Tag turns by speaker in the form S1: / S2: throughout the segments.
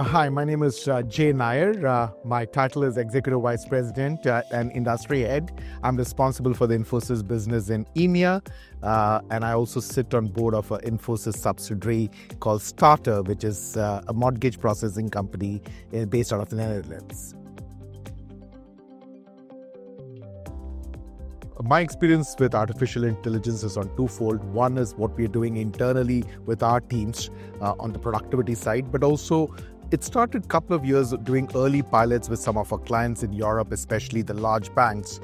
S1: Hi, my name is Nair. My title is Executive Vice President and Industry Head. I'm responsible for the Infosys business in EMEA, and I also sit on board of an Infosys subsidiary called Starter, which is a mortgage processing company based out of the Netherlands. My experience with artificial intelligence is on twofold. One is what we're doing internally with our teams on the productivity side, but also it started a couple of years doing early pilots with some of our clients in Europe, especially the large banks.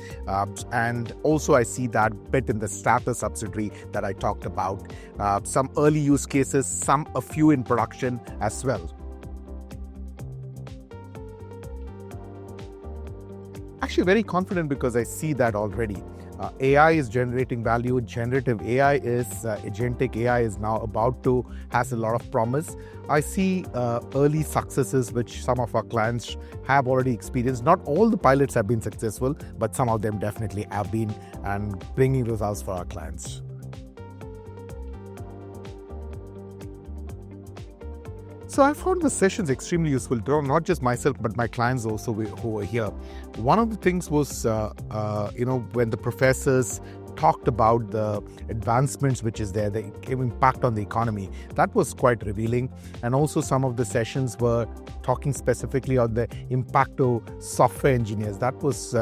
S1: And also I see that bit in the Starter subsidiary that I talked about. Some early use cases, a few in production as well. Actually very confident because I see that already. AI is generating value. Generative AI is, Agentic AI is now has a lot of promise. I see early successes which some of our clients have already experienced. Not all the pilots have been successful, but some of them definitely have been and bringing results for our clients. So I found the sessions extremely useful, not just myself, but my clients also who were here. One of the things was, when the professors talked about the advancements which is there, the impact on the economy, that was quite revealing. And also some of the sessions were talking specifically on the impact of software engineers. That was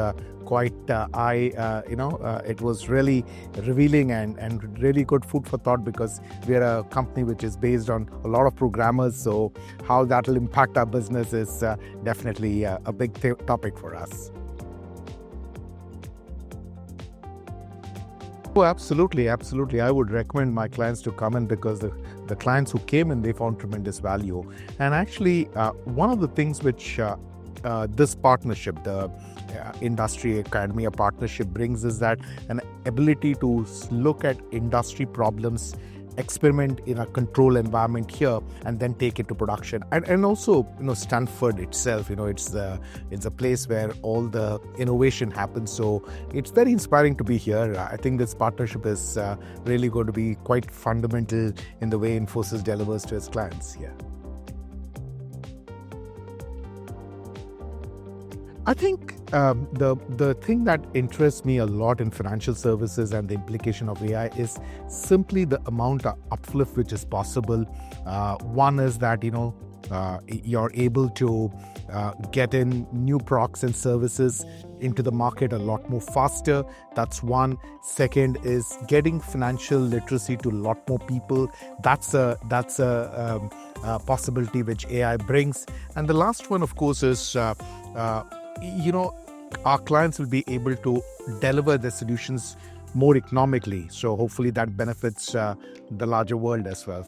S1: it was really revealing and really good food for thought, because we are a company which is based on a lot of programmers. So how that will impact our business is definitely a big topic for us. Oh, absolutely. I would recommend my clients to come in, because the clients who came in, they found tremendous value. And actually, one of the things which this partnership, the Industry Academy partnership, brings is that an ability to look at industry problems, experiment in a control environment here, and then take it to production. And also, Stanford itself, it's a place where all the innovation happens. So it's very inspiring to be here. I think this partnership is really going to be quite fundamental in the way Infosys delivers to its clients here. I think the thing that interests me a lot in financial services and the implication of AI is simply the amount of uplift which is possible. One is that, you're able to get in new products and services into the market a lot more faster. That's one. Second is getting financial literacy to a lot more people. That's a possibility which AI brings. And the last one, of course, is our clients will be able to deliver their solutions more economically. So hopefully that benefits the larger world as well.